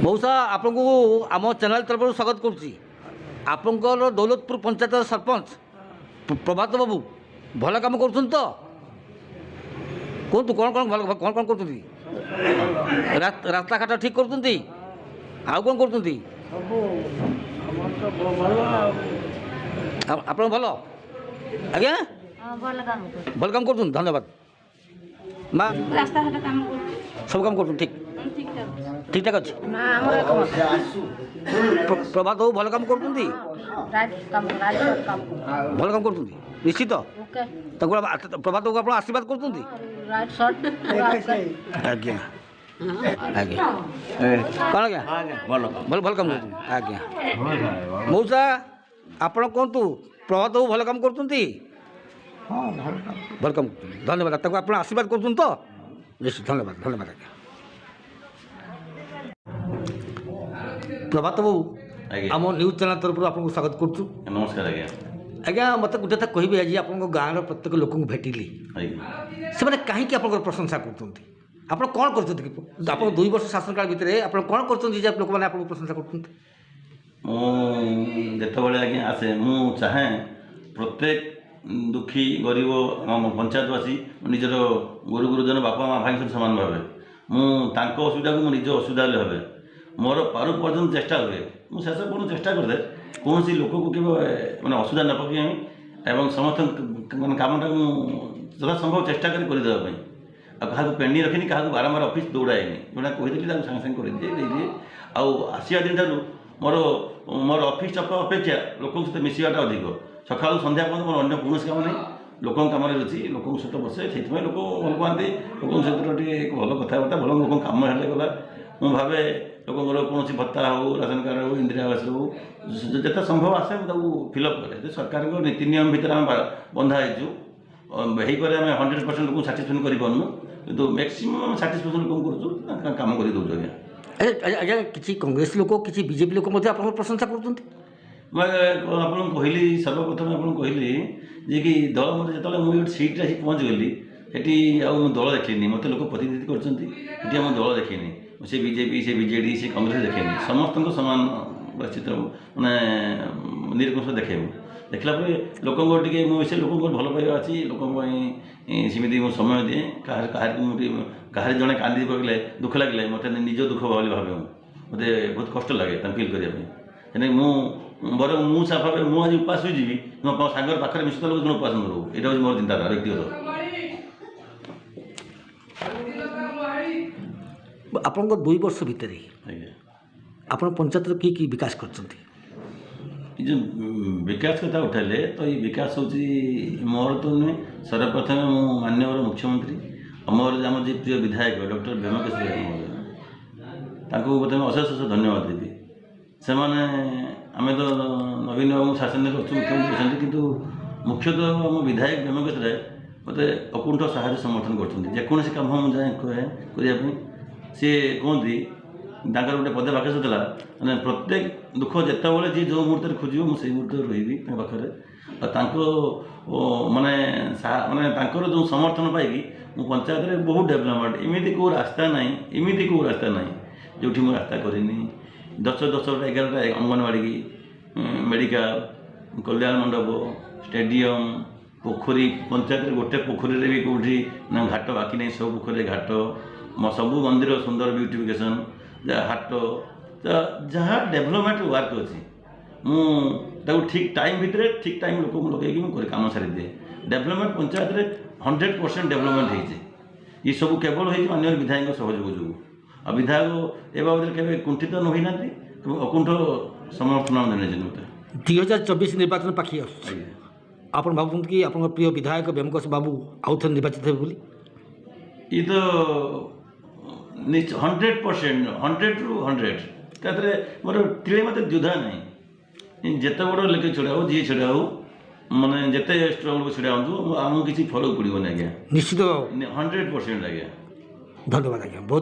मौसा आपन को आम चैनल तरफ स्वागत करुच्ची आपंकर दौलतपुर पंचायत सरपंच प्रभात बाबू भल कम कर तो कहतु कौन कौन कौन कौन कर रास्ता घाट ठीक कर कौन कर आप भल आज्ञा भल काम कर धन्यवाद माँ रास्ता घाट काम सब काम कर ठीक ठीक ठाक अच्छे प्रभात बाबू भल काम कर भल काम कर निश्चित प्रभात बाबू आप आशीर्वाद कर आज्ञा आज्ञा कौन आज्ञा भल भल काम कर आज्ञा मौसा आपण कहतु प्रभात बाबू भल काम कर भल काम धन्यवाद आप आशीर्वाद कर निश्चित धन्यवाद धन्यवाद आज्ञा प्रभात बाबू आम न्यूज चैनल तरफ आपको स्वागत करुँ नमस्कार आज्ञा आज्ञा मत गोटे कथा कह आज आप गाँव प्रत्येक लोक भेटिली से कहीं आप प्रशंसा कर कौन कर 2 वर्ष शासन काल भितर आप कौन कर लोक मैंने आपको प्रशंसा कर जितेबाला आज्ञा आसे मु चाहे प्रत्येक दुखी गरीब पंचायतवासी निजर गुरु गुरुजन बापा माँ भाई सब सामान भावे मुझे असुविधा को निज असुविधा भावे मोर पारु पर्यटन चेष्टा हुए मुझे शेष पूर्ण चेष्टा करदे कौन सी लोक को मैंने असुविधा न पकड़ समस्त मैं कमटा यथा संभव चेष्टा करदेवाई क्या पेंडिंग रखनी क्या बारंबार ऑफिस दौड़ाएनि जोड़ा कही सांगे सांगे करदिए आसिया दिन ठार मोर मोर ऑफिस अपेक्षा लोक सहित मिसवाटा अधिक सका सन्ध्या पर्यटन मोर अन्य कौन काम नहीं लोक कम रुचि लोक सहित बसे से लोक भल पाती लोक सहित भल कथबार्ता भल लोक कम हेल्ले गला मुझे भावे लोक कौन भत्ता हो राशन कार्ड हो इंदिरा आवास हो जिते संभव आसे फिलअप करे सरकार नीति नियम भितर आम बंधा होपर आम 100% लोक साटिस्फैक्शन करपारनु कि मैक्सीम साटिस्फैक्शन लोक कर कम कर दौर आज्ञा आज्ञा किसी कांग्रेस लोक किसी बीजेपी लोक प्रशंसा कर आपको कहली सर्वप्रथम आपको कहली जे कि दल मत जो मुझे सीट्रे आसी पहुँचगली सेठी दल देखनी मत लोक प्रतिनिधि कर दल देखनी से बीजेपी से बीजेडी से कांग्रेस देखेनि समस्त सामान निश्चित मैंने निरंकुश देखे देखला लोक मुझे लोक भल पाइबा अच्छी लोक सेमती मो समय दिए कहार जड़े कांदी पकड़े दुख लगे मत निज दुख भाई भावे मत बहुत कष्ट लगे फिल करने बर मुझा भावे मुझे उपास हुई मो सांगर पाखे मिश्र लोग उपास न रो यहाँ मोर चिंताधारा व्यक्तिगत आपन 2 वर्ष भितर आप पंचायत कि विकास कर जो विकास कथा उठाले तो ये विकास हूँ मोर तो नुहे सर्वप्रथम मो माननीय मुख्यमंत्री मोर आम जी प्रिय विधायक डॉक्टर भेमकेश प्रधान प्रथम अशेष अशेष धन्यवाद देवी से आम तो नवीन बाबू शासन मुख्यमंत्री अच्छा कितु मुख्यतः आम विधायक भेमकेश राय मत अकुंठ साहय समर्थन करजेकोसी कम मुझे कहे करने सी कहती गोटे पदे बाक्य था मैंने प्रत्येक दुख जितेबाला जी जो मुहूर्त खोज मुझे मुहूर्त रही पाखे माने माने जो समर्थन पाई मु पंचायत में बहुत डेवलपमेंट इमिति को रास्ता ना इमिति को रास्ता ना जो मुझे रास्ता करनी 10-10 11टा अंगनवाड़ी मेडिकल कल्याण मंडप स्टेडियम पोखरी पंचायत गोटे पोखरी भी कौटी ना घाट बाकी नहीं सब पोखरी घाट सबू मंदिर सुंदर ब्यूटिफिकेशन हाट जहाँ डेवलपमेंट वर्क अच्छी मुझे ठीक टाइम भितर ठीक टाइम लोक लगे कम सारी दिए डेवलपमेंट पंचायत में 100% डेवलपमेंट होती ये सब केवल हो माननीय विधायक सहयोग जो आ विधायक ए बाबद के कुंठित न होना अकुंठ समर्थन देने मत 2024 निर्वाचन पाखी आप भावुं कि आप प्रिय विधायक भेमकेश बाबू आउ थे निर्वाचित हे बोली ये तो 100% 100 मोर टे मत द्विधा नहीं जिते बड़ लोक छड़ा हो जी छड़ा हो मैंने जिते स्ट्रंग लोग छड़ा हूँ आमको किसी फरक पड़ोनी आज्ञा निश्चित 100% आज्ञा धन्यवाद आज्ञा।